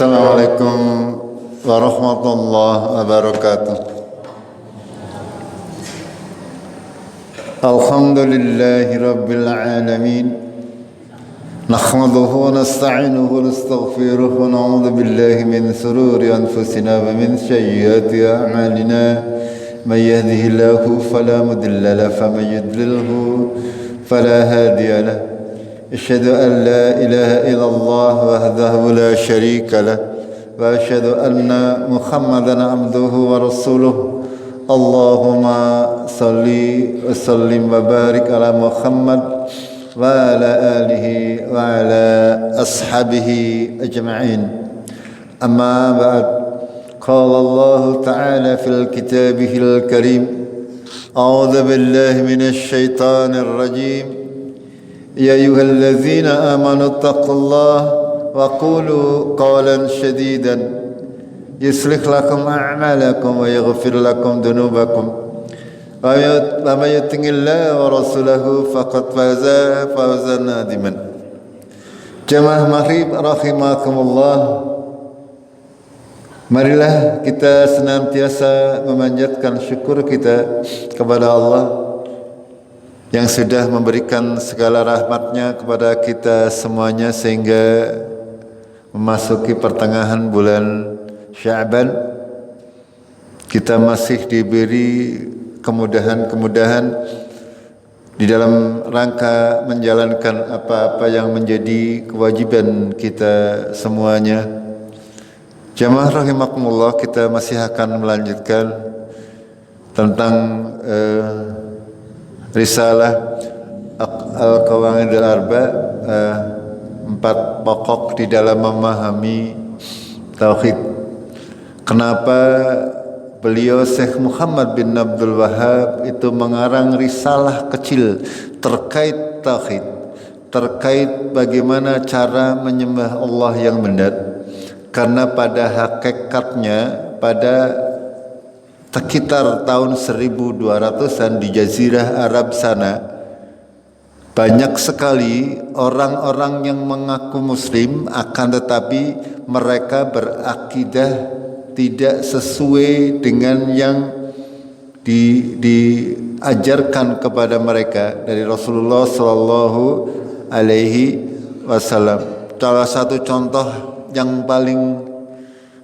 Assalamualaikum warahmatullahi wabarakatuh. Alhamdulillahi rabbil alamin. Nahmaduhu wa nasta'inuhu wa nastaghfiruhu wa na'udzu billahi min shururi anfusina wa min sayyiati a'malina. May yahdihillahu fala mudilla lahu wa may yudlilhu fala hadiya lahu. أشهد أن لا إله إلا الله وحده لا شريك له وأشهد أن محمدا عبده ورسوله اللهم صل وسلم وبارك على محمد وعلى آله وعلى أصحابه أجمعين أما بعد قال الله تعالى في كتابه الكريم أعوذ بالله من الشيطان الرجيم يا أيها الذين آمنوا اتقوا الله وقولوا قولا شديدا يصلح لكم أعمالكم ويغفر لكم ذنوبكم ومن يطع الله ورسوله فقد فاز فوزا عظيما. Jamaah maghrib rahimakumullah, marilah kita senantiasa memanjatkan syukur kita kepada Allah yang sudah memberikan segala rahmatnya kepada kita semuanya sehingga memasuki pertengahan bulan Sya'ban kita masih diberi kemudahan-kemudahan di dalam rangka menjalankan apa-apa yang menjadi kewajiban kita semuanya. Jamaah rahimakumullah, kita masih akan melanjutkan tentang Risalah Al-Qawaid Al-Arba, 4 pokok di dalam memahami tauhid. Kenapa beliau Syekh Muhammad bin Abdul Wahab itu mengarang risalah kecil terkait tauhid, terkait bagaimana cara menyembah Allah yang benar? Karena pada hakikatnya pada sekitar tahun 1200-an di Jazirah Arab sana banyak sekali orang-orang yang mengaku muslim akan tetapi mereka berakidah tidak sesuai dengan yang diajarkan kepada mereka dari Rasulullah Sallallahu Alaihi Wasallam. Salah satu contoh yang paling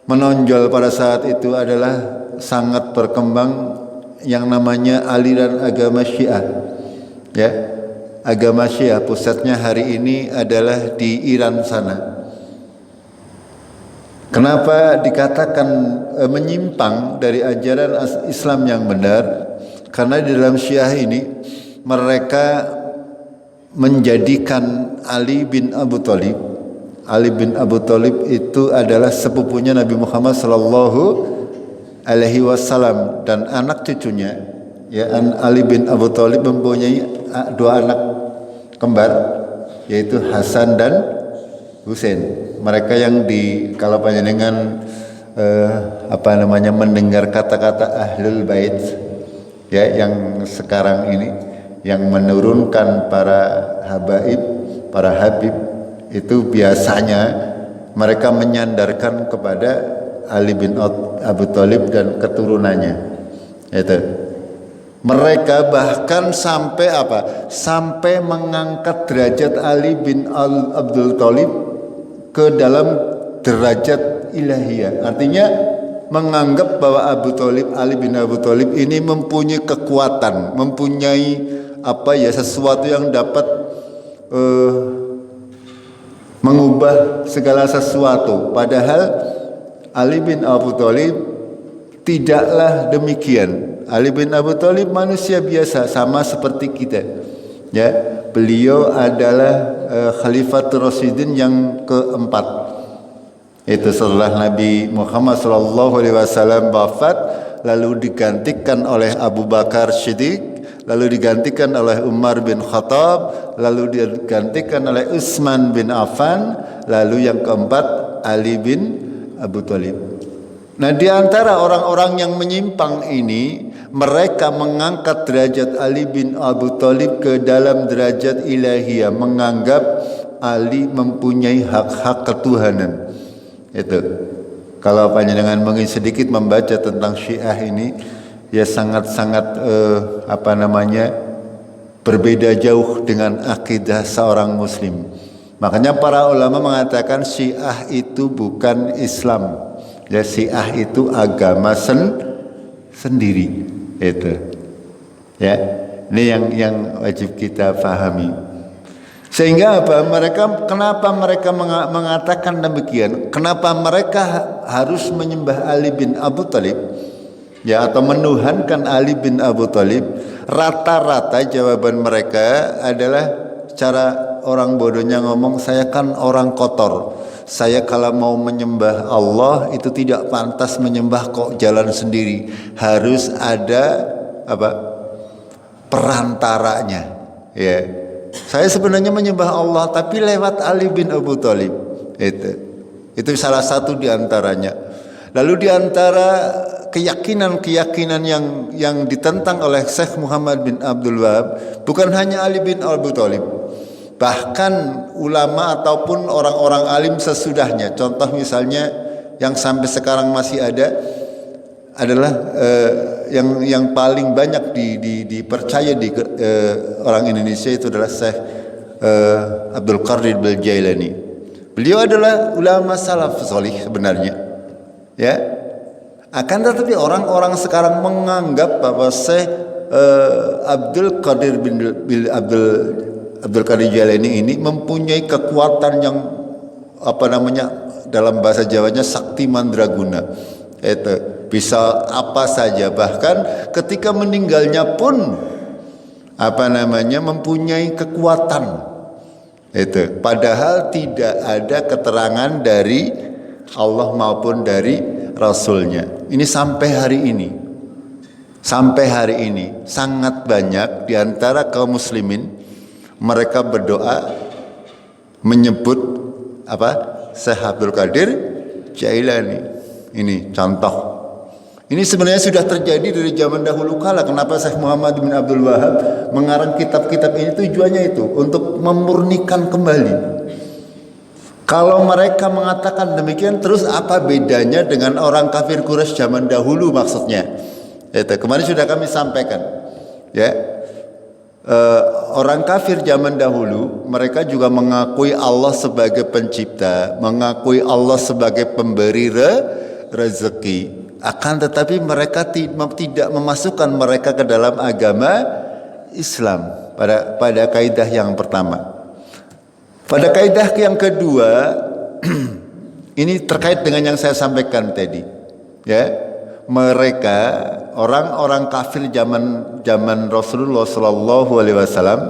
menonjol pada saat itu adalah sangat berkembang yang namanya aliran agama Syiah. Ya, agama Syiah pusatnya hari ini adalah di Iran sana. Kenapa dikatakan menyimpang dari ajaran Islam yang benar? Karena di dalam Syiah ini mereka menjadikan Ali bin Abu Thalib. Ali bin Abu Thalib itu adalah sepupunya Nabi Muhammad sallallahu alaihi wasallam dan anak cucunya, ya, Ali bin Abu Thalib mempunyai 2 anak kembar yaitu Hasan dan Husain. Mereka yang kalau panjenengan mendengar kata-kata Ahlul Bait, ya, yang sekarang ini yang menurunkan para habaib, para habib itu biasanya mereka menyandarkan kepada Ali bin Abu Thalib dan keturunannya. Itu. Mereka bahkan sampai sampai mengangkat derajat Ali bin Abdul Thalib ke dalam derajat ilahiyah. Artinya menganggap bahwa Ali bin Abu Thalib ini mempunyai kekuatan, mempunyai sesuatu yang dapat mengubah segala sesuatu. Padahal Ali bin Abu Thalib tidaklah demikian. Ali bin Abu Thalib manusia biasa sama seperti kita. Ya, beliau adalah Khalifatul Rasyidin yang keempat. Itu setelah Nabi Muhammad SAW wafat, lalu digantikan oleh Abu Bakar Siddiq, lalu digantikan oleh Umar bin Khattab, lalu digantikan oleh Utsman bin Affan, lalu yang keempat Ali bin Abu Thalib. Nah, di antara orang-orang yang menyimpang ini, mereka mengangkat derajat Ali bin Abu Thalib ke dalam derajat ilahiyah, menganggap Ali mempunyai hak-hak ketuhanan. Itu. Kalau panjenengan mungkin sedikit membaca tentang Syiah ini, ya sangat-sangat berbeda jauh dengan akidah seorang muslim. Makanya para ulama mengatakan Syiah itu bukan Islam. Ya, Syiah itu agama sendiri. Itu. Ya. Ini yang wajib kita pahami. Sehingga kenapa mereka mengatakan demikian? Kenapa mereka harus menyembah Ali bin Abu Thalib? Ya, atau menuhankan Ali bin Abu Thalib? Rata-rata jawaban mereka adalah cara orang bodohnya ngomong, saya kan orang kotor. Saya kalau mau menyembah Allah itu tidak pantas menyembah kok jalan sendiri. Harus ada perantaranya. Ya. Saya sebenarnya menyembah Allah tapi lewat Ali bin Abu Thalib. Itu salah satu di antaranya. Lalu di antara keyakinan-keyakinan yang ditentang oleh Syekh Muhammad bin Abdul Wahab bukan hanya Ali bin Abu Thalib, bahkan ulama ataupun orang-orang alim sesudahnya. Contoh misalnya yang sampai sekarang masih ada adalah yang paling banyak dipercaya di orang Indonesia itu adalah Syekh Abdul Qadir Al-Jailani. Beliau adalah ulama salaf salih sebenarnya, ya. Akan tetapi orang-orang sekarang menganggap bahwa Syekh Abdul Qadir Abdul Qadir Jailani ini mempunyai kekuatan yang dalam bahasa Jawanya sakti mandraguna. Itu bisa apa saja, bahkan ketika meninggalnya pun mempunyai kekuatan. Itu padahal tidak ada keterangan dari Allah maupun dari Rasulnya. Ini sampai hari ini sangat banyak di antara kaum muslimin mereka berdoa menyebut Syekh Abdul Qadir Jailani. Ini contoh. Ini sebenarnya sudah terjadi dari zaman dahulu kala. Kenapa Syekh Muhammad bin Abdul Wahab mengarang kitab-kitab ini? Tujuannya itu untuk memurnikan kembali. Kalau mereka mengatakan demikian, terus apa bedanya dengan orang kafir Quraisy zaman dahulu maksudnya? Itu kemarin sudah kami sampaikan. Ya, orang kafir zaman dahulu mereka juga mengakui Allah sebagai pencipta, mengakui Allah sebagai pemberi rezeki. Akan tetapi mereka tidak memasukkan mereka ke dalam agama Islam pada kaidah yang pertama. Pada kaidah yang kedua, ini terkait dengan yang saya sampaikan tadi. Ya, mereka orang-orang kafir zaman Rasulullah Sallallahu Alaihi Wasallam,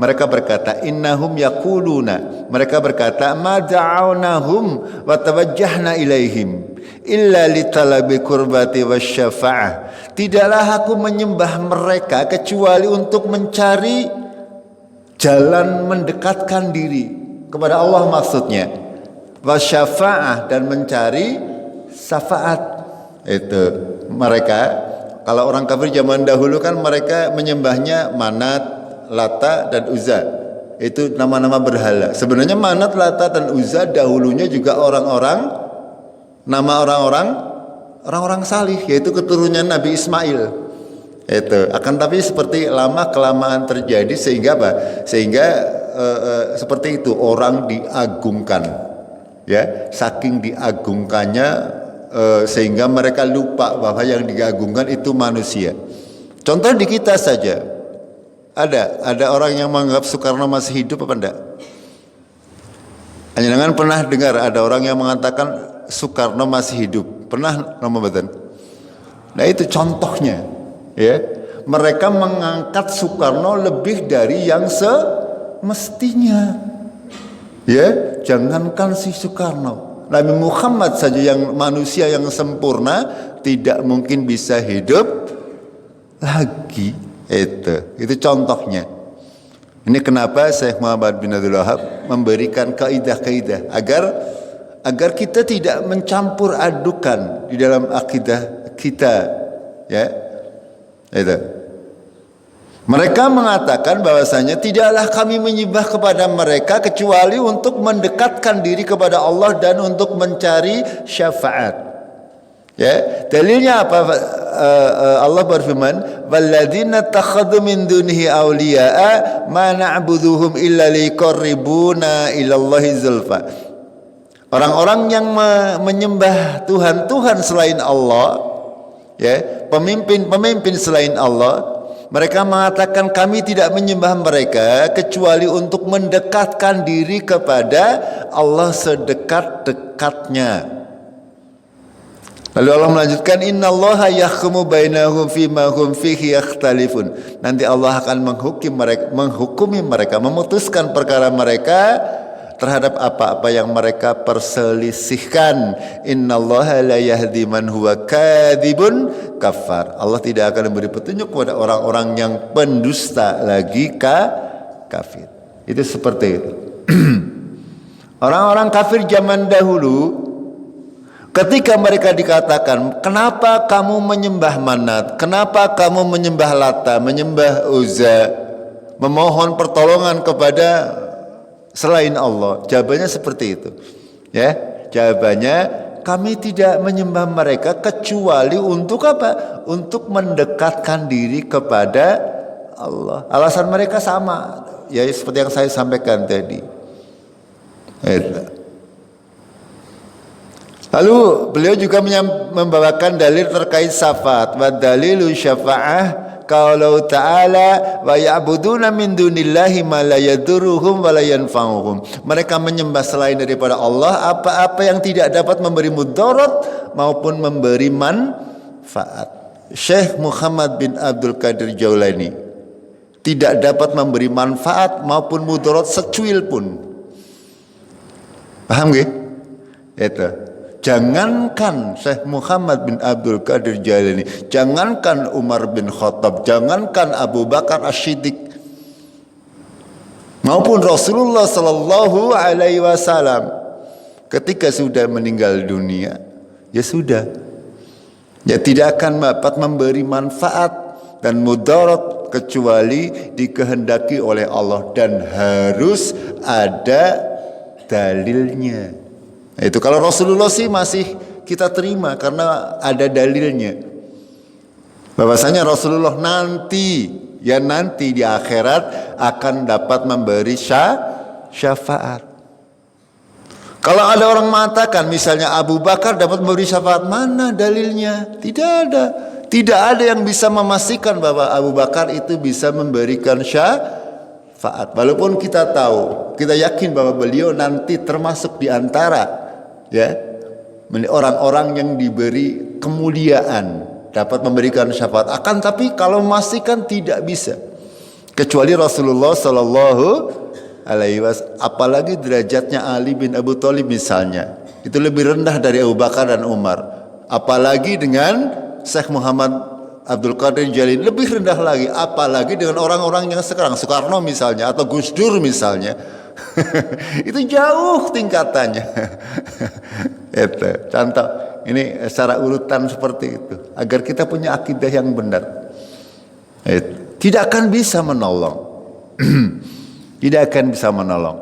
mereka berkata, innahum yaquluna, mereka berkata, ma da'awnahum wa tawajjahna ilaihim illa litalabi kurbati wasyafa'ah. Tidaklah aku menyembah mereka kecuali untuk mencari jalan mendekatkan diri kepada Allah maksudnya, wasyafa'ah, dan mencari syafaat. Itu mereka, kalau orang kafir zaman dahulu kan mereka menyembahnya Manat, Lata, dan Uzza. Itu nama-nama berhala. Sebenarnya Manat, Lata, dan Uzza dahulunya juga nama orang-orang salih, yaitu keturunan Nabi Ismail. Itu akan tapi seperti lama kelamaan terjadi sehingga seperti itu orang diagungkan, ya, saking diagungkannya sehingga mereka lupa bahwa yang diagungkan itu manusia. Contoh di kita saja, ada orang yang menganggap Soekarno masih hidup apa enggak? Jangan pernah dengar ada orang yang mengatakan Soekarno masih hidup? Pernah Ramadan? Nah itu contohnya, ya. Mereka mengangkat Soekarno lebih dari yang semestinya, ya. Jangankan si Soekarno, Nabi Muhammad saja yang manusia yang sempurna tidak mungkin bisa hidup lagi. Itu contohnya. Ini kenapa Syekh Muhammad bin Abdul Wahab memberikan kaidah-kaidah agar kita tidak mencampur adukan di dalam akidah kita, ya. Itu. Mereka mengatakan bahwasanya tidaklah kami menyembah kepada mereka kecuali untuk mendekatkan diri kepada Allah dan untuk mencari syafaat. Ya, dalilnya apa? Allah berfirman, "Walladzina takhadhu min dunihi awliya'a ma na'buduhum illa liqarribuna ilallahi zulfa." Orang-orang yang menyembah Tuhan selain Allah, ya, pemimpin selain Allah, mereka mengatakan kami tidak menyembah mereka kecuali untuk mendekatkan diri kepada Allah sedekat-dekatnya. Lalu Allah melanjutkan, innallaha yahkumu bainahum fima hum fihi yakhtalifun. Nanti Allah akan menghukumi mereka, memutuskan perkara mereka terhadap apa-apa yang mereka perselisihkan. Innallaha la yahdi man huwa kadzibun kafar. Allah tidak akan memberi petunjuk kepada orang-orang yang pendusta lagi kafir. Itu seperti itu. Orang-orang kafir zaman dahulu, ketika mereka dikatakan, kenapa kamu menyembah Manat? Kenapa kamu menyembah Lata, menyembah Uzza, memohon pertolongan kepada selain Allah? Jawabannya seperti itu. Ya, jawabannya kami tidak menyembah mereka kecuali untuk apa? Untuk mendekatkan diri kepada Allah. Alasan mereka sama, ya seperti yang saya sampaikan tadi. Lalu beliau juga membawakan dalil terkait syafaat. Wa dalilu syafa'ah qaulu ta'ala wa ya'buduna min dunillahi ma la yadurruhum wa la yanfa'uhum. Mereka menyembah selain daripada Allah apa-apa yang tidak dapat memberi mudarat maupun memberi manfaat. Syekh Muhammad bin Abdul Qadir Jailani tidak dapat memberi manfaat maupun mudarat secuil pun. Paham gak? Itu. Jangankan Syekh Muhammad bin Abdul Qadir Jailani, jangankan Umar bin Khattab, jangankan Abu Bakar As-Siddiq, maupun Rasulullah Sallallahu Alaihi Wasallam, ketika sudah meninggal dunia, ya sudah, ya tidak akan dapat memberi manfaat dan mudarat kecuali dikehendaki oleh Allah dan harus ada dalilnya. Itu kalau Rasulullah sih masih kita terima karena ada dalilnya. Bahwasanya Rasulullah nanti di akhirat akan dapat memberi syafaat. Kalau ada orang mengatakan misalnya Abu Bakar dapat memberi syafaat, mana dalilnya? Tidak ada. Tidak ada yang bisa memastikan bahwa Abu Bakar itu bisa memberikan syafaat. Walaupun kita tahu, kita yakin bahwa beliau nanti termasuk di antara orang-orang yang diberi kemuliaan dapat memberikan syafaat. Akan tapi kalau memastikan tidak bisa kecuali Rasulullah Sallallahu Alaihi Wasallam. Apalagi derajatnya Ali bin Abu Thalib misalnya, itu lebih rendah dari Abu Bakar dan Umar. Apalagi dengan Syekh Muhammad Abdul Qadir Jailani lebih rendah lagi. Apalagi dengan orang-orang yang sekarang, Soekarno misalnya atau Gus Dur misalnya. Itu jauh tingkatannya. Itu contoh, ini secara urutan seperti itu agar kita punya akidah yang benar. Tidak akan bisa menolong. Tidak akan bisa menolong.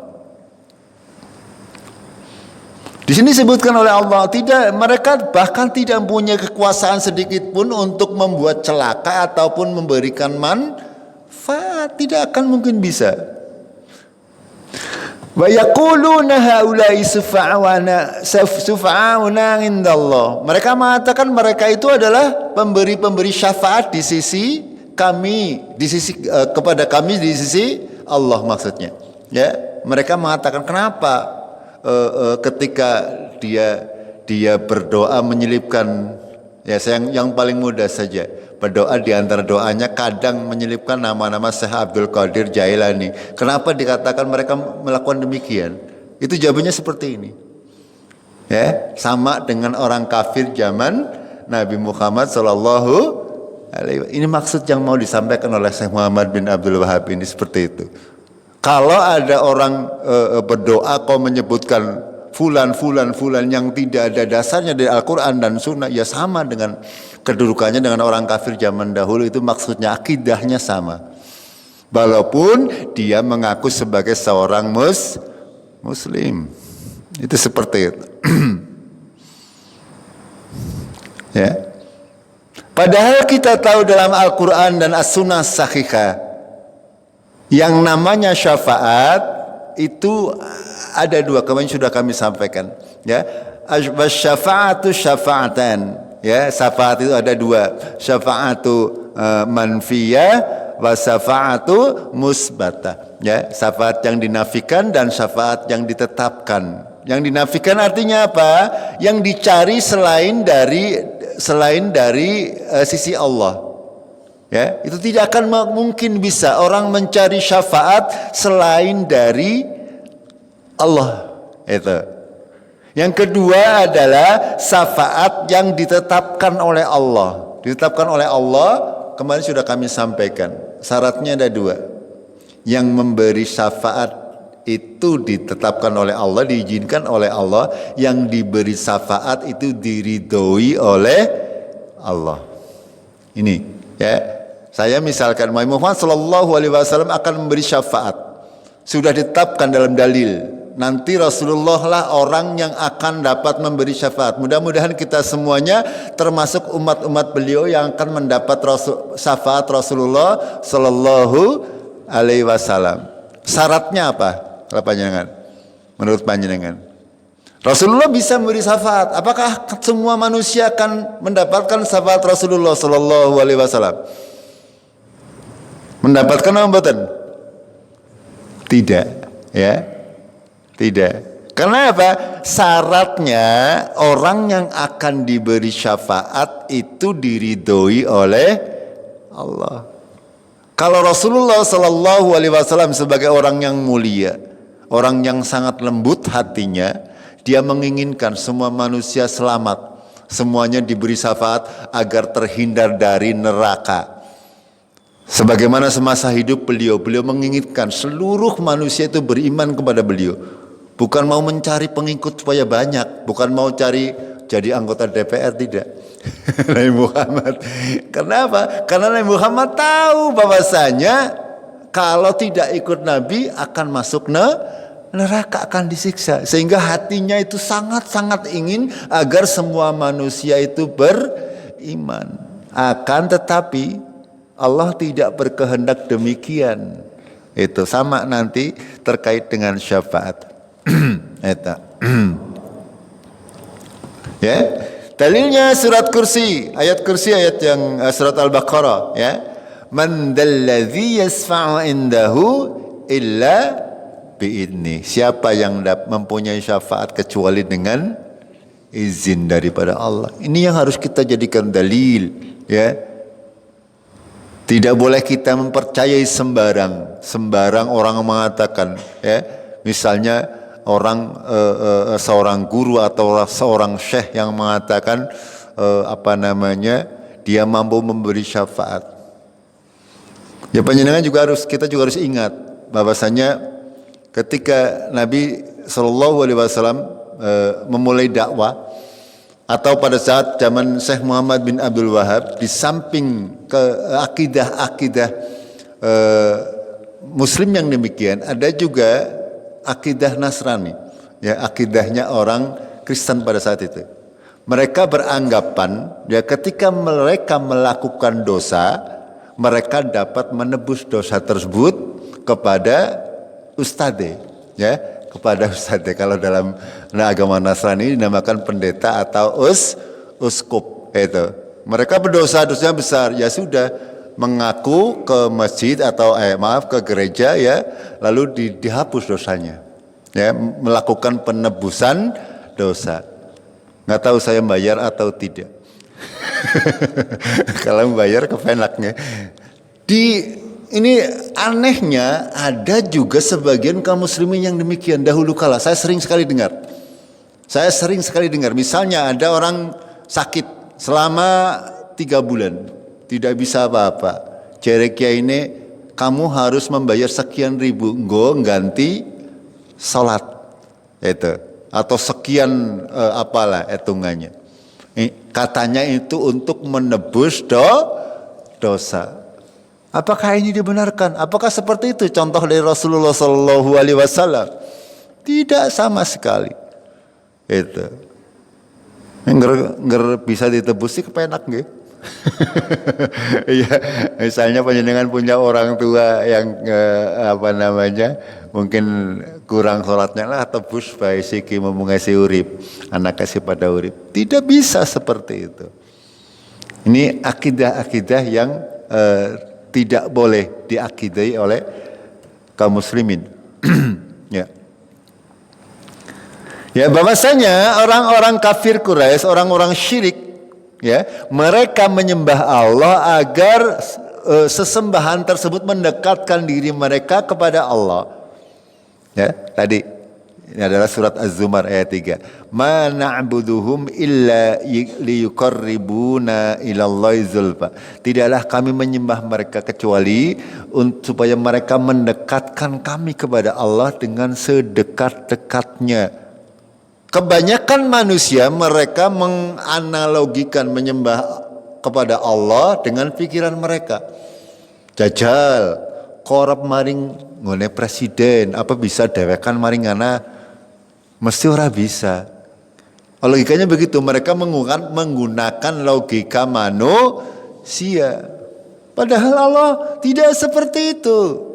Di sini disebutkan oleh Allah, mereka bahkan tidak punya kekuasaan sedikit pun untuk membuat celaka ataupun memberikan manfaat. Tidak akan mungkin bisa. Wa yaquluna haula'i sufa'auna indallah. Mereka mengatakan mereka itu adalah pemberi syafaat di sisi kami, kepada kami di sisi Allah maksudnya. Ya, mereka mengatakan kenapa ketika dia berdoa menyelipkan, ya yang paling mudah saja, berdoa di antara doanya kadang menyelipkan nama-nama Syekh Abdul Qadir Jailani. Kenapa dikatakan mereka melakukan demikian? Itu jawabannya seperti ini. Ya, sama dengan orang kafir zaman Nabi Muhammad Sallallahu Alaihi Wasallam. Ini maksud yang mau disampaikan oleh Syekh Muhammad bin Abdul Wahab ini seperti itu. Kalau ada orang berdoa kau menyebutkan fulan yang tidak ada dasarnya dari Al-Quran dan Sunnah, ya sama dengan kedudukannya dengan orang kafir zaman dahulu. Itu maksudnya akidahnya sama. walaupun dia mengaku sebagai seorang muslim. Itu seperti itu. Ya. Padahal kita tahu dalam Al-Quran dan As-Sunnah Sahihah, yang namanya syafaat itu ada dua, kemarin sudah kami sampaikan. Ya, syafaatu syafaatan. Ya, syafaat itu ada dua, syafaatu manfiyah wa syafaatu musbata. Ya, syafaat yang dinafikan dan syafaat yang ditetapkan. Yang dinafikan artinya apa? Yang dicari selain dari sisi Allah. Ya, itu tidak akan mungkin bisa orang mencari syafaat selain dari Allah. Itu. Yang kedua adalah syafaat yang ditetapkan oleh Allah. Ditetapkan oleh Allah, kemarin sudah kami sampaikan. Syaratnya ada dua. Yang memberi syafaat itu ditetapkan oleh Allah, diizinkan oleh Allah. Yang diberi syafaat itu diridhoi oleh Allah. Ini, ya. Saya misalkan Muhammad sallallahu alaihi wasallam akan memberi syafaat. Sudah ditetapkan dalam dalil. Nanti Rasulullah lah orang yang akan dapat memberi syafaat. Mudah-mudahan kita semuanya termasuk umat-umat beliau yang akan mendapat syafaat Rasulullah sallallahu alaihi wasallam. Syaratnya apa? Kalau panjenengan, menurut panjenengan, Rasulullah bisa memberi syafaat. Apakah semua manusia akan mendapatkan syafaat Rasulullah sallallahu alaihi wasallam? Mendapatkan apa mboten? Tidak, ya. Tidak. Karena apa? Syaratnya orang yang akan diberi syafaat itu diridhoi oleh Allah. Kalau Rasulullah sallallahu alaihi wasallam sebagai orang yang mulia, orang yang sangat lembut hatinya, dia menginginkan semua manusia selamat, semuanya diberi syafaat agar terhindar dari neraka. Sebagaimana semasa hidup beliau menginginkan seluruh manusia itu beriman kepada beliau. Bukan mau mencari pengikut supaya banyak, bukan mau cari jadi anggota DPR, tidak. Nabi Muhammad. Kenapa? Karena Nabi Muhammad tahu bahwasanya kalau tidak ikut Nabi akan masuk neraka, akan disiksa. Sehingga hatinya itu sangat-sangat ingin agar semua manusia itu beriman. Akan tetapi Allah tidak berkehendak demikian. Itu sama nanti terkait dengan syafaat. Eta. Ya. Dalilnya surat Kursi, ayat yang surat Al-Baqarah, ya. Man dalladzi yasfa'u indahu illa biidni. Siapa yang mempunyai syafaat kecuali dengan izin daripada Allah. Ini yang harus kita jadikan dalil, ya. Tidak boleh kita mempercayai sembarang orang mengatakan, ya. Misalnya seorang guru atau seorang syekh yang mengatakan dia mampu memberi syafaat. Ya, panjenengan kita juga harus ingat bahwasanya ketika Nabi sallallahu alaihi wasallam memulai dakwah atau pada saat zaman Syekh Muhammad bin Abdul Wahab, di samping ke akidah Muslim yang demikian, ada juga akidah Nasrani, ya, akidahnya orang Kristen pada saat itu. Mereka beranggapan, ya, ketika mereka melakukan dosa, mereka dapat menebus dosa tersebut kepada ustadz, ya, kepada ustadz. Kalau dalam agama Nasrani dinamakan pendeta atau uskup. Itu. Mereka berdosa besar, ya sudah, mengaku ke masjid atau ke gereja, ya, lalu dihapus dosanya, ya, melakukan penebusan dosa. Nggak tahu saya bayar atau tidak. Kalau bayar kepenaknya. Ini anehnya ada juga sebagian kaum muslimin yang demikian dahulu kala. Saya sering sekali dengar. Misalnya ada orang sakit selama 3 bulan. Tidak bisa apa-apa. Cereknya ini kamu harus membayar sekian ribu, ganti salat itu, atau sekian apalah hitungannya. Katanya itu untuk menebus dosa. Apakah ini dibenarkan? Apakah seperti itu contoh dari Rasulullah Sallallahu Alaihi Wasallam? Tidak sama sekali. Itu. Ngger bisa ditebus sih kepenak nggih. Iya, misalnya panjenengan punya orang tua yang mungkin kurang sholatnya lah, tebus bae siki memungasi urip, anak kasih pada urip. Tidak bisa seperti itu. Ini akidah-akidah yang tidak boleh diakidai oleh kaum muslimin. Ya. Ya, bahwasanya orang-orang kafir Quraisy, orang-orang syirik, ya, mereka menyembah Allah agar sesembahan tersebut mendekatkan diri mereka kepada Allah. Ya, tadi ini adalah surat Az-Zumar ayat 3. Ma na'buduhum illa liyuqarribuna ilallahi zulfa. Tidaklah kami menyembah mereka kecuali supaya mereka mendekatkan kami kepada Allah dengan sedekat-dekatnya. Kebanyakan manusia mereka menganalogikan menyembah kepada Allah dengan pikiran mereka. Jajal, korup maring ngone presiden, apa bisa dewekan maringana? Mesti ora bisa. Logikanya begitu, mereka menggunakan logika manusia. Padahal Allah tidak seperti itu.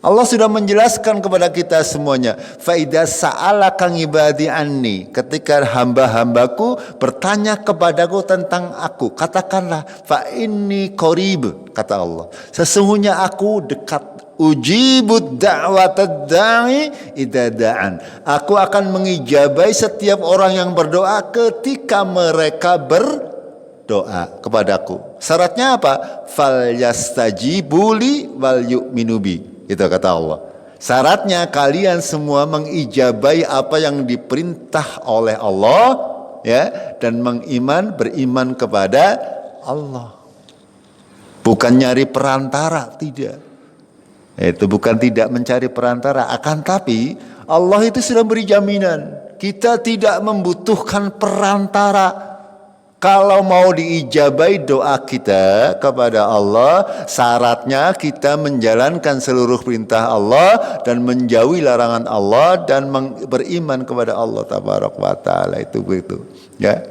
Allah sudah menjelaskan kepada kita semuanya. Fa idza sa'alaka ibadi anni, ketika hamba-hambaku bertanya kepadaku tentang aku, katakanlah fa inni qarib, kata Allah. Sesungguhnya aku dekat. Ujibud da'watad da'i idza da'an. Aku akan mengijabai setiap orang yang berdoa ketika mereka berdoa kepadaku. Syaratnya apa? Fal yastajibuli wal yu'minu bi. Itu kata Allah. Syaratnya kalian semua mengijabai apa yang diperintah oleh Allah, ya, dan beriman kepada Allah. Bukan nyari perantara, tidak. Itu bukan tidak mencari perantara, akan tapi Allah itu sudah beri jaminan kita tidak membutuhkan perantara. Kalau mau diijabai doa kita kepada Allah, syaratnya kita menjalankan seluruh perintah Allah dan menjauhi larangan Allah dan beriman kepada Allah Tabaraka wa Ta'ala. Itu begitu, ya.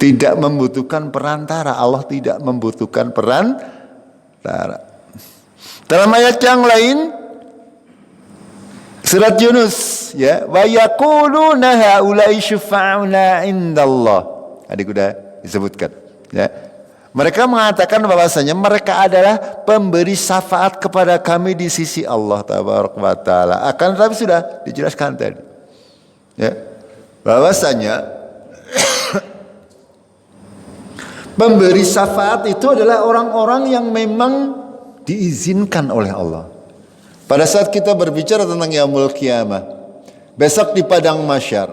Tidak membutuhkan perantara. Allah tidak membutuhkan perantara. Dalam ayat yang lain, surat Yunus, ya, wa yaquluna haula'i syufa'una indallah. Adik udah disebutkan, ya. Mereka mengatakan bahwasanya mereka adalah pemberi syafaat kepada kami di sisi Allah Tabaraka wa Ta'ala. Akan tetapi sudah dijelaskan tadi, ya, bahwasanya pemberi syafaat itu adalah orang-orang yang memang diizinkan oleh Allah. Pada saat kita berbicara tentang yaumul qiyamah, besok di padang mahsyar,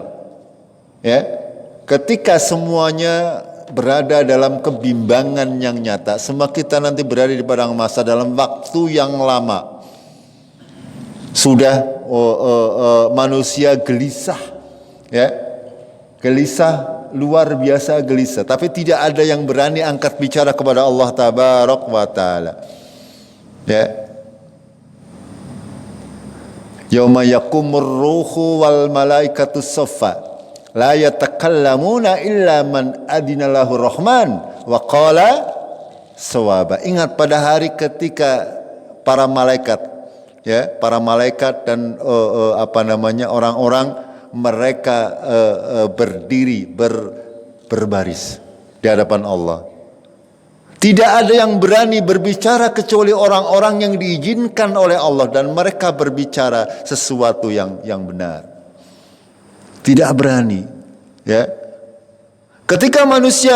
ya, ketika semuanya berada dalam kebimbangan yang nyata, semua kita nanti berada di padang mahsyar dalam waktu yang lama. Sudah manusia gelisah, ya, gelisah, luar biasa gelisah, tapi tidak ada yang berani angkat bicara kepada Allah Tabaraka wa Ta'ala. Ya, yauma yaqumur ruhu wal malaikatu saffa la yatakallamuna illa man adina lahu rahman wa qala sawaba. Ingat pada hari ketika para malaikat, ya, para malaikat dan orang-orang mereka berdiri berbaris di hadapan Allah. Tidak ada yang berani berbicara kecuali orang-orang yang diizinkan oleh Allah dan mereka berbicara sesuatu yang benar. Tidak berani, ya. Ketika manusia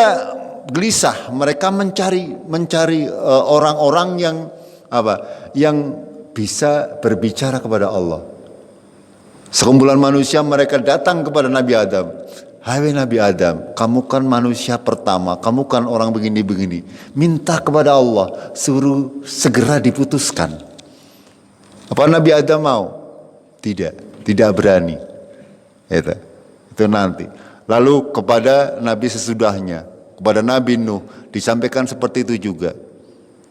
gelisah, mereka mencari orang-orang yang bisa berbicara kepada Allah. Sekumpulan manusia mereka datang kepada Nabi Adam. Hai Nabi Adam, kamu kan manusia pertama, kamu kan orang begini-begini. Minta kepada Allah, suruh segera diputuskan. Apa Nabi Adam mau? Tidak berani. Itu nanti. Lalu kepada Nabi sesudahnya, kepada Nabi Nuh, disampaikan seperti itu juga.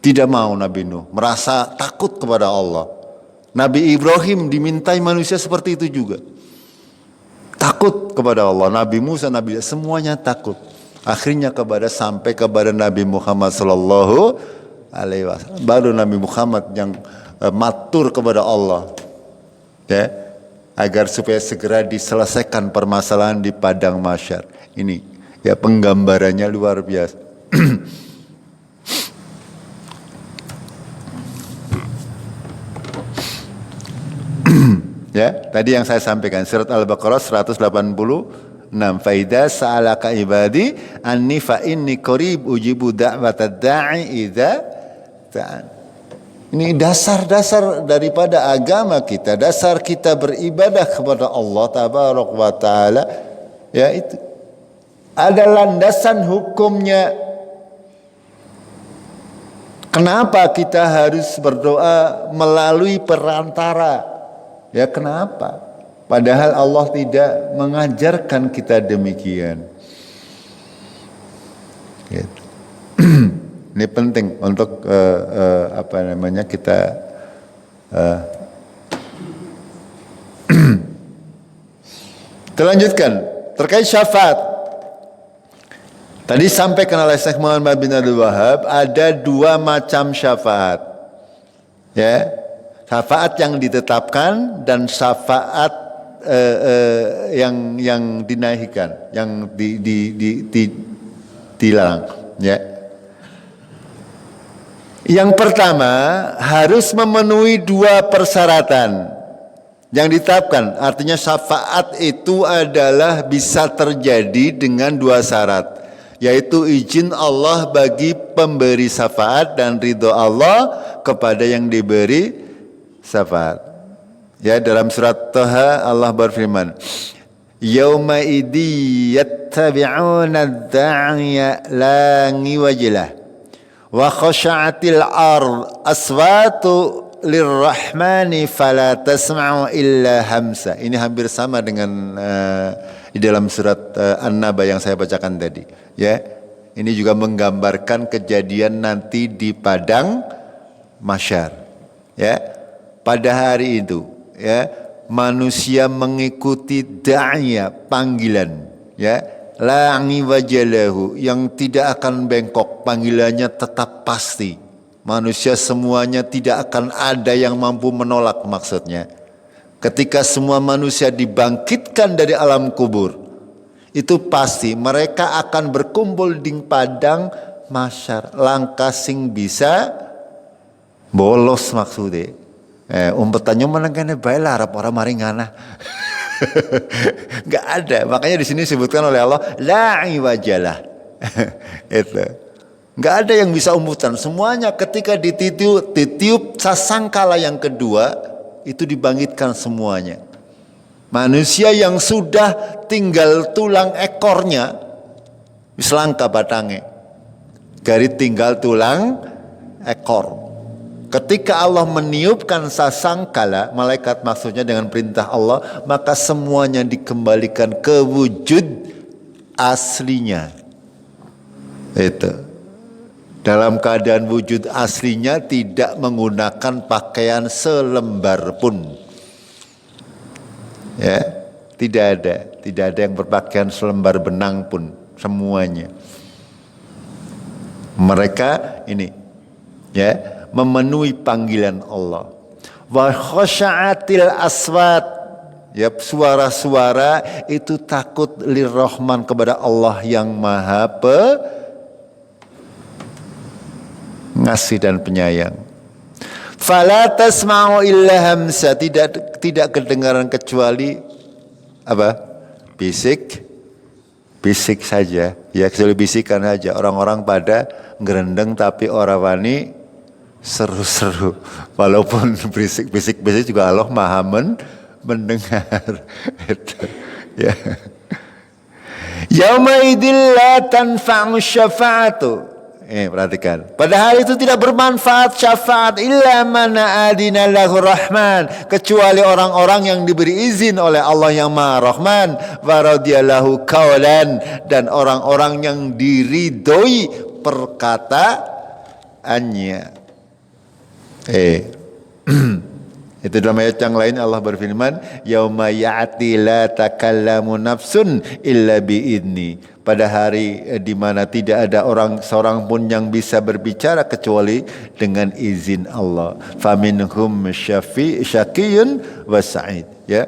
Tidak mau Nabi Nuh, merasa takut kepada Allah. Nabi Ibrahim dimintai manusia seperti itu juga. Takut kepada Allah. Nabi Musa, Nabi semuanya takut. Akhirnya sampai kepada Nabi Muhammad sallallahu alaihi wasallam. Baru Nabi Muhammad yang matur kepada Allah. Ya, agar supaya segera diselesaikan permasalahan di padang mahsyar. Ini ya penggambarannya luar biasa. Ya, tadi yang saya sampaikan surat Al-Baqarah 186. Faida sa'alaka ibadi anni fa inni qarib ujibu da'watad da'i idza ta'an. Ini dasar-dasar daripada agama kita, dasar kita beribadah kepada Allah tabaraka wa taala. Ya, itu ada landasan hukumnya. Kenapa kita harus berdoa melalui perantara? Ya kenapa? Padahal Allah tidak mengajarkan kita demikian. Gitu. Ini penting untuk kita lanjutkan terkait syafaat. Tadi sampaikan oleh Syekh Muhammad bin Abdul Wahab ada 2 macam syafaat. Ya. Syafaat yang ditetapkan dan syafaat yang dinahikan, yang dilarang. Ya. Yang pertama harus memenuhi 2 persyaratan yang ditetapkan. Artinya syafaat itu adalah bisa terjadi dengan 2 syarat, yaitu izin Allah bagi pemberi syafaat dan ridho Allah kepada yang diberi syafaat. Ya, dalam surat Taha Allah berfirman, "Yauma idzi yattabi'una ad-da'iya la ngiwajlah wa khasha'atil ard aswatu lirrahmani fala tasma'u illa hamsa." Ini hampir sama dengan di dalam surat An-Naba yang saya bacakan tadi. Ya, ini juga menggambarkan kejadian nanti di padang mahsyar. Ya. Pada hari itu, ya, manusia mengikuti da'iyah, panggilan, ya, la wajalahu, yang tidak akan bengkok, panggilannya tetap pasti. Manusia semuanya tidak akan ada yang mampu menolak maksudnya. Ketika semua manusia dibangkitkan dari alam kubur, itu pasti mereka akan berkumpul di padang mahsyar. Langkah sing bisa bolos maksudnya. Umpetannya menengane bae lah harap orang maringana. Enggak ada. Makanya di sini disebutkan oleh Allah la iwajalah. Itu. Enggak ada yang bisa umputan. Semuanya ketika ditiup sasangkala yang kedua itu dibangkitkan semuanya. Manusia yang sudah tinggal tulang ekornya wis langka batangnya. Gari tinggal tulang ekor. Ketika Allah meniupkan sasangkala, malaikat maksudnya dengan perintah Allah, maka semuanya dikembalikan ke wujud aslinya. Itu. Dalam keadaan wujud aslinya, tidak menggunakan pakaian selembar pun. Ya, tidak ada yang berpakaian selembar benang pun, semuanya. Mereka ini, ya, memenuhi panggilan Allah. Wa khasha'atil aswat, ya, suara-suara itu takut lirrahman kepada Allah yang Maha Pengasih dan penyayang. Fala tasma'u illa hamsa, tidak kedengaran kecuali apa? Bisik saja. Ya, kecuali bisikan saja. Orang-orang pada ngerendeng tapi orang wani seru-seru, walaupun bisik juga Allah Maha mendengar. Itu, ya. Yauma idzil la tanfa'u syafa'atu. Perhatikan. Pada hari itu tidak bermanfaat syafaat illa man adina lahu rahman, kecuali orang-orang yang diberi izin oleh Allah yang Maha Rahman, wa radiyallahu qaulan, dan orang-orang yang diridhoi perkataan kemuliaannya. Itu dalam ayat yang lain Allah berfirman, yauma ya'ti la takallamu nafsun illa biidni. Pada hari di mana tidak ada seorang pun yang bisa berbicara kecuali dengan izin Allah. Faminhum syaqiyun wa sa'id. Ya.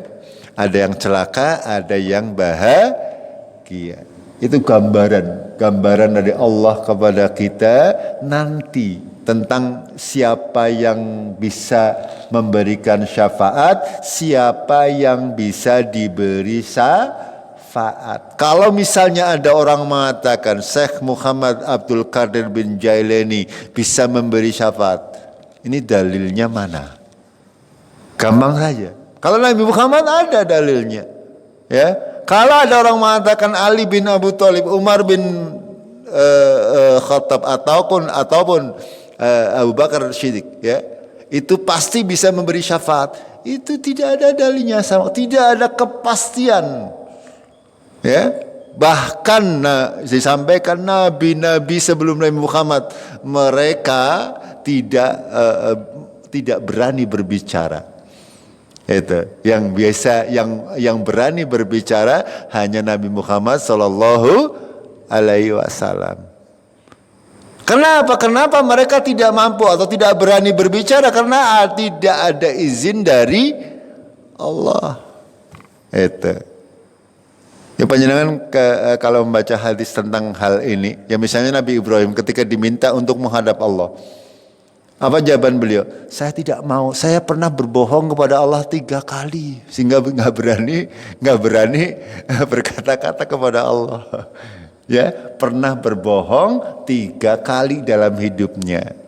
Ada yang celaka, ada yang bahagia. Itu gambaran dari Allah kepada kita nanti tentang siapa yang bisa memberikan syafaat, siapa yang bisa diberi syafaat. Kalau misalnya ada orang mengatakan Syekh Muhammad Abdul Qadir bin Jailani bisa memberi syafaat, ini dalilnya mana? Gampang saja. Kalau Nabi Muhammad ada dalilnya, ya. Kalau ada orang mengatakan Ali bin Abu Thalib, Umar bin Khattab ataupun Abu Bakar Siddiq, ya, itu pasti bisa memberi syafaat. Itu tidak ada dalilnya, tidak ada kepastian. Ya, bahkan disampaikan nabi-nabi sebelum Nabi Muhammad mereka tidak berani berbicara. Itu yang biasa, yang berani berbicara hanya Nabi Muhammad Sallallahu Alaihi Wasallam. Kenapa mereka tidak mampu atau tidak berani berbicara? Karena tidak ada izin dari Allah. Itu. Ya, panjenengan kalau membaca hadis tentang hal ini, ya misalnya Nabi Ibrahim ketika diminta untuk menghadap Allah, apa jawaban beliau? Saya tidak mau. Saya pernah berbohong kepada Allah 3 kali sehingga nggak berani berkata-kata kepada Allah. Ya, pernah berbohong 3 kali dalam hidupnya.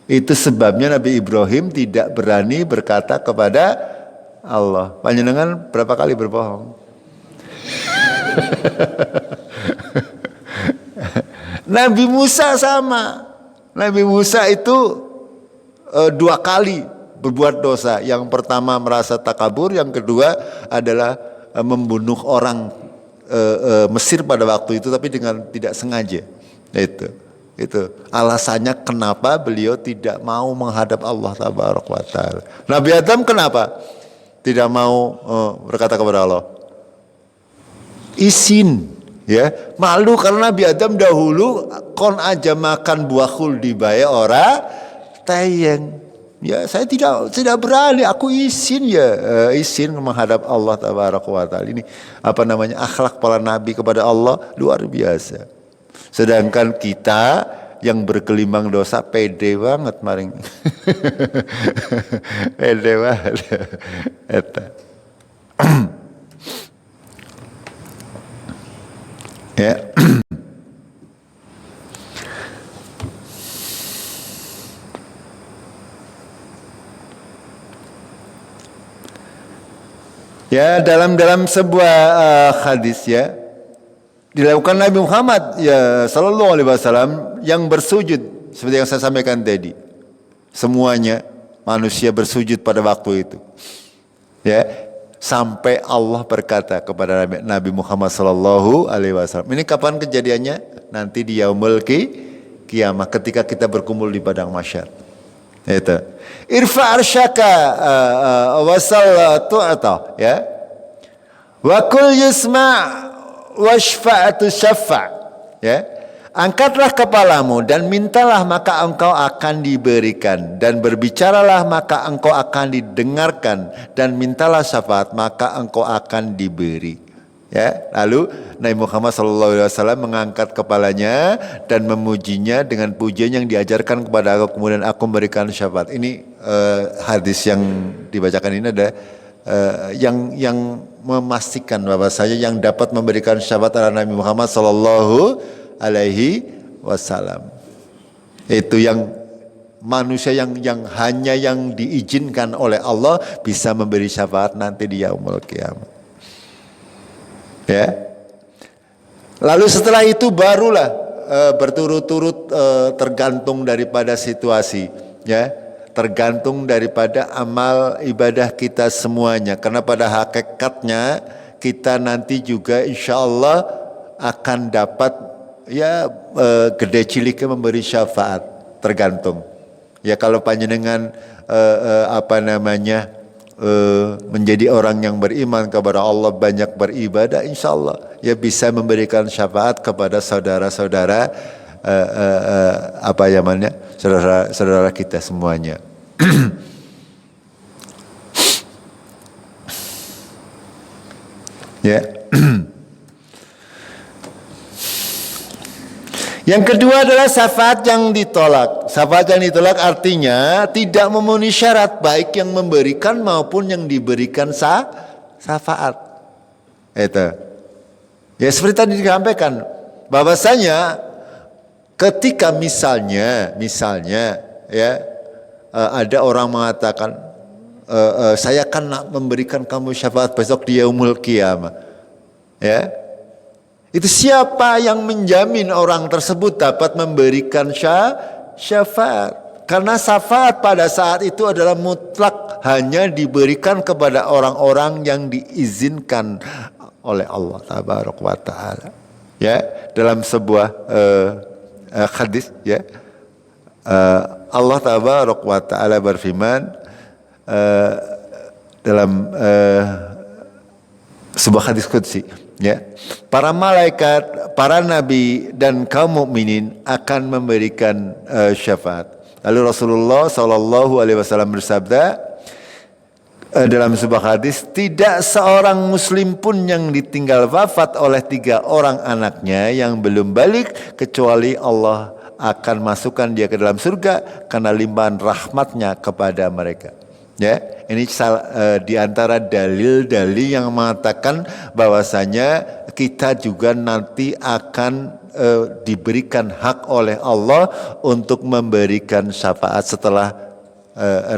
Itu sebabnya Nabi Ibrahim tidak berani berkata kepada Allah. Panjenengan berapa kali berbohong? Nabi Musa sama. Nabi Musa itu 2 kali berbuat dosa. Yang pertama merasa takabur, yang kedua adalah membunuh orang Mesir pada waktu itu, tapi dengan tidak sengaja. Itu alasannya kenapa beliau tidak mau menghadap Allah Tabaraka wa Ta'ala. Nabi Adam kenapa tidak mau berkata kepada Allah? Izin, ya, malu karena Nabi Adam dahulu kon aja makan buah khuldi bae ora tayang. Ya, saya tidak berani, aku izin izin menghadap Allah Tabaraka wa Ta'ala. Ini apa namanya, akhlak para nabi kepada Allah luar biasa. Sedangkan kita yang bergelimang dosa pede banget maring. Pede banget. Eta. Ya. Ya, dalam sebuah hadis, ya, dilakukan Nabi Muhammad ya sallallahu alaihi wasallam yang bersujud seperti yang saya sampaikan tadi. Semuanya manusia bersujud pada waktu itu. Ya, sampai Allah berkata kepada Nabi Muhammad sallallahu alaihi wasallam. Ini kapan kejadiannya? Nanti di yaumul kiamah, ketika kita berkumpul di padang mahsyar. Itu. Irfa arsyaka wasallatu atau, ya. Wa kul yusma' washfa'atu syafa', ya. Angkatlah kepalamu dan mintalah maka engkau akan diberikan, dan berbicaralah maka engkau akan didengarkan, dan mintalah syafaat maka engkau akan diberi. Ya, lalu Nabi Muhammad SAW mengangkat kepalanya dan memujinya dengan pujian yang diajarkan kepada aku, kemudian aku memberikan syafaat. Ini hadis yang dibacakan ini ada yang memastikan bahwasanya yang dapat memberikan syafaat adalah Nabi Muhammad SAW. Itu yang manusia yang hanya yang diizinkan oleh Allah bisa memberi syafaat nanti di yaumul qiyamah. Ya. Lalu setelah itu barulah berturut-turut tergantung daripada situasi, ya, tergantung daripada amal ibadah kita semuanya. Karena pada hakikatnya kita nanti juga insya Allah akan dapat, ya, gede ciliknya memberi syafaat. tergantung. Ya kalau panjenengan menjadi orang yang beriman kepada Allah, banyak beribadah, insya Allah ya bisa memberikan syafaat kepada saudara-saudara saudara-saudara kita semuanya. Ya. Yang kedua adalah syafaat yang ditolak. Syafaat yang ditolak artinya tidak memenuhi syarat baik yang memberikan maupun yang diberikan syafaat. Itu. Ya seperti tadi disampaikan bahwasanya ketika misalnya ya ada orang mengatakan saya akan memberikan kamu syafaat besok di yaumul qiyamah. Ya. Itu siapa yang menjamin orang tersebut dapat memberikan syafaat? Karena syafaat pada saat itu adalah mutlak, hanya diberikan kepada orang-orang yang diizinkan oleh Allah Tabaraka wa Ta'ala. Ya, dalam sebuah hadis ya. Allah Tabaraka wa Ta'ala berfirman dalam sebuah hadis qudsi, ya, para malaikat, para nabi dan kaum mukminin akan memberikan syafaat. Lalu Rasulullah SAW bersabda dalam sebuah hadis, tidak seorang muslim pun yang ditinggal wafat oleh 3 orang anaknya yang belum balik kecuali Allah akan masukkan dia ke dalam surga karena limpahan rahmatnya kepada mereka. Ya, ini di antara dalil-dalil yang mengatakan bahwasanya kita juga nanti akan diberikan hak oleh Allah untuk memberikan syafaat setelah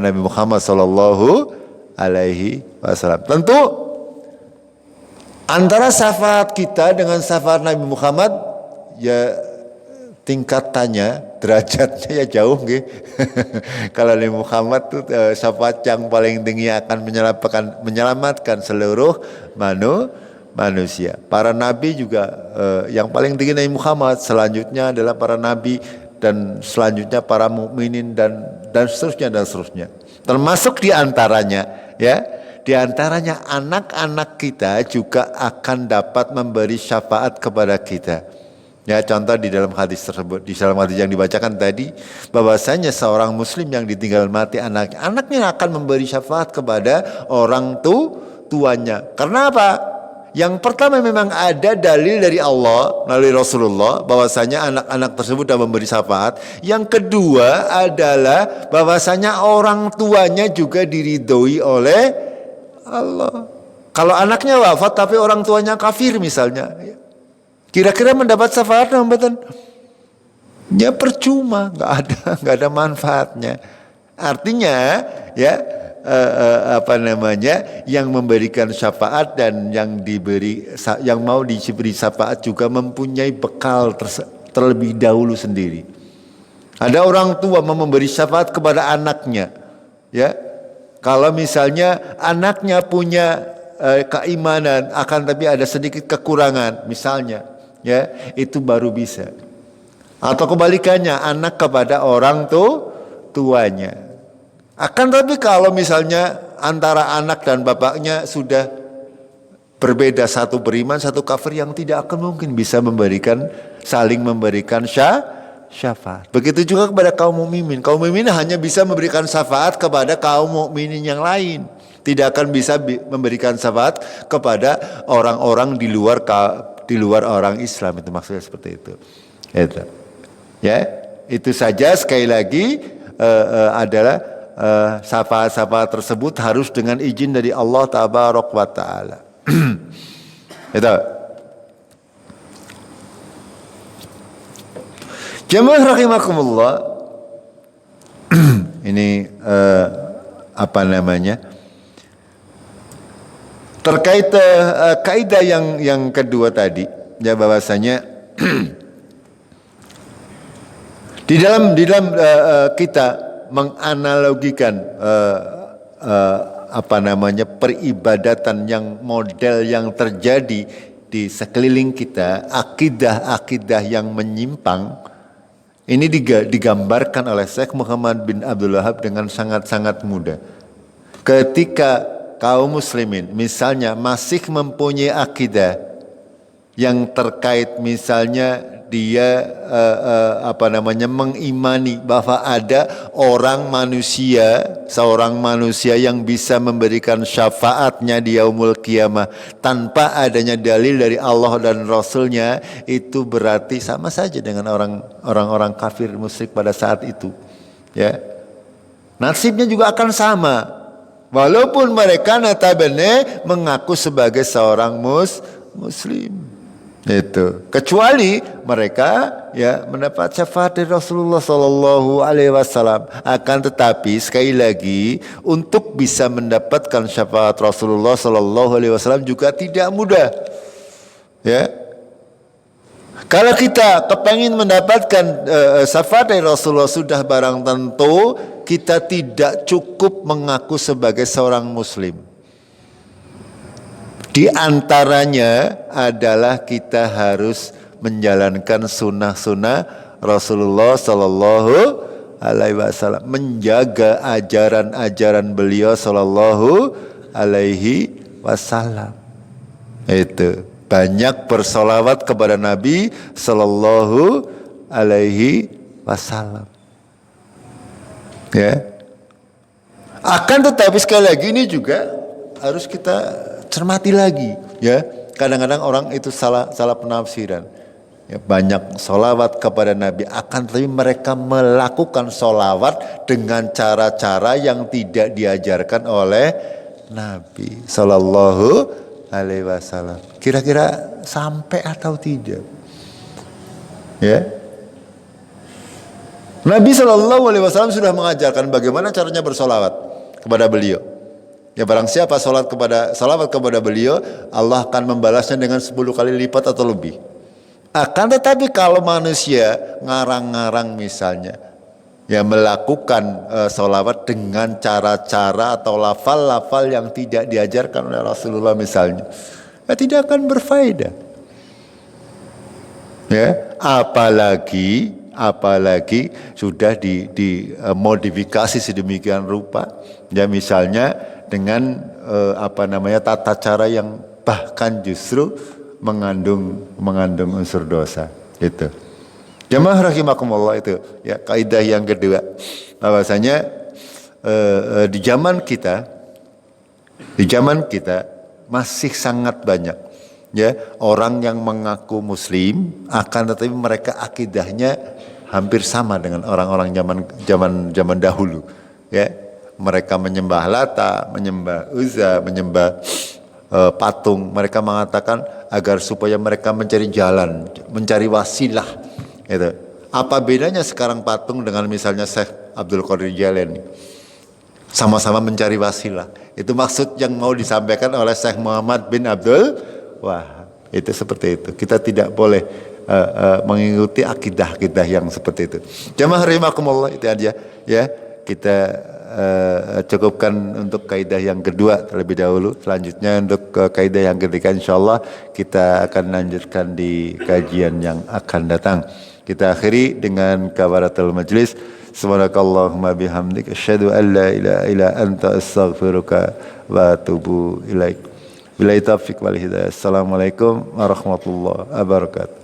Nabi Muhammad Sallallahu Alaihi Wasallam. Tentu antara syafaat kita dengan syafaat Nabi Muhammad ya tingkatannya, derajatnya ya jauh gitu. Kalau Nabi Muhammad tuh syafaat yang paling tinggi akan menyelamatkan seluruh manusia. Para nabi juga yang paling tinggi Nabi Muhammad, selanjutnya adalah para nabi dan selanjutnya para mukminin dan seterusnya. Termasuk di antaranya ya, di antaranya anak-anak kita juga akan dapat memberi syafaat kepada kita. Ya, contoh di dalam hadis tersebut, di dalam hadis yang dibacakan tadi, bahwasanya seorang muslim yang ditinggal mati anaknya akan memberi syafaat kepada orang tuanya. Karena apa? Yang pertama memang ada dalil dari Allah melalui Rasulullah bahwasanya anak-anak tersebut sudah memberi syafaat. Yang kedua adalah bahwasanya orang tuanya juga diridhoi oleh Allah. Kalau anaknya wafat tapi orang tuanya kafir misalnya, kira-kira mendapat syafaat enggak? Ya percuma, nggak ada manfaatnya. Artinya ya yang memberikan syafaat dan yang mau diberi syafaat juga mempunyai bekal terlebih dahulu sendiri. Ada orang tua mau memberi syafaat kepada anaknya, ya. Kalau misalnya anaknya punya keimanan akan tapi ada sedikit kekurangan misalnya, ya, itu baru bisa. Atau kebalikannya, anak kepada orang tuanya. Akan tapi kalau misalnya antara anak dan bapaknya sudah berbeda, satu beriman, satu kafir, yang tidak akan mungkin bisa saling memberikan syafaat. Begitu juga kepada kaum mukminin. Kaum mukminin hanya bisa memberikan syafaat kepada kaum mukminin yang lain. Tidak akan bisa memberikan syafaat kepada orang-orang di luar orang Islam. Itu maksudnya seperti itu. Ya, itu saja sekali lagi adalah syafaat-syafaat tersebut harus dengan izin dari Allah Tabaraka wa Ta'ala. Itu. Jamaah rahimakumullah. Ini terkait kaidah yang kedua tadi, ya, bahwasanya di dalam kita menganalogikan peribadatan yang model yang terjadi di sekeliling kita, akidah-akidah yang menyimpang, Ini digambarkan oleh Syekh Muhammad bin Abdul Wahab dengan sangat-sangat mudah. Ketika kaum muslimin misalnya masih mempunyai akidah yang terkait misalnya dia mengimani bahwa ada seorang manusia yang bisa memberikan syafaatnya di yaumul qiyamah tanpa adanya dalil dari Allah dan Rasulnya, itu berarti sama saja dengan orang-orang kafir musyrik pada saat itu. Ya, nasibnya juga akan sama. Walaupun mereka notabene mengaku sebagai seorang muslim. Itu. Kecuali mereka ya mendapat syafaat dari Rasulullah sallallahu alaihi wasallam. Akan tetapi sekali lagi, untuk bisa mendapatkan syafaat Rasulullah sallallahu alaihi wasallam juga tidak mudah. Ya. Kalau kita kepengin mendapatkan syafaat dari Rasulullah, sudah barang tentu kita tidak cukup mengaku sebagai seorang muslim. Di antaranya adalah kita harus menjalankan sunnah-sunnah Rasulullah sallallahu alaihi wasallam, menjaga ajaran-ajaran beliau sallallahu alaihi wasallam. Itu banyak bersolawat kepada Nabi sallallahu alaihi wasallam. Ya. Akan tetapi sekali lagi ini juga harus kita cermati lagi, ya. Kadang-kadang orang itu salah penafsiran. Ya, banyak solawat kepada Nabi, akan tetapi mereka melakukan solawat dengan cara-cara yang tidak diajarkan oleh Nabi sallallahu alaihi wasallam. Kira-kira sampai atau tidak? Ya. Nabi sallallahu alaihi wasallam sudah mengajarkan bagaimana caranya bersolawat kepada beliau. Ya, barang siapa salawat kepada beliau, Allah akan membalasnya dengan 10 kali lipat atau lebih. Akan tetapi kalau manusia ngarang-ngarang misalnya, ya melakukan salawat dengan cara-cara atau lafal-lafal yang tidak diajarkan oleh Rasulullah misalnya, ya tidak akan berfaedah. Ya, apalagi sudah dimodifikasi sedemikian rupa, ya misalnya dengan tata cara yang bahkan justru mengandung unsur dosa. Itu. Jamaah rahimakumullah, itu ya kaidah yang kedua, bahwasanya di zaman kita masih sangat banyak ya orang yang mengaku muslim, akan tetapi mereka akidahnya hampir sama dengan orang-orang zaman dahulu. Ya, mereka menyembah Lata, menyembah Uzza, menyembah patung. Mereka mengatakan agar supaya mereka mencari jalan, mencari wasilah. Itu. Apa bedanya sekarang patung dengan misalnya Syekh Abdul Qadir Jailani? Sama-sama mencari wasilah. Itu maksud yang mau disampaikan oleh Syekh Muhammad bin Abdul Wahab. Itu seperti itu. Kita tidak boleh mengikuti akidah-akidah yang seperti itu. Jamaah rahimakumullah, itu aja ya. Kita cukupkan untuk kaidah yang kedua terlebih dahulu. Selanjutnya untuk kaidah yang ketiga insyaallah kita akan lanjutkan di kajian yang akan datang. Kita akhiri dengan kafaratul majlis. Subhanakallahumma bihamdik asyhadu an la ilaha illa anta astaghfiruka wa atubu ilaik. Billahi taufiq wal hidayah. Assalamualaikum warahmatullahi wabarakatuh.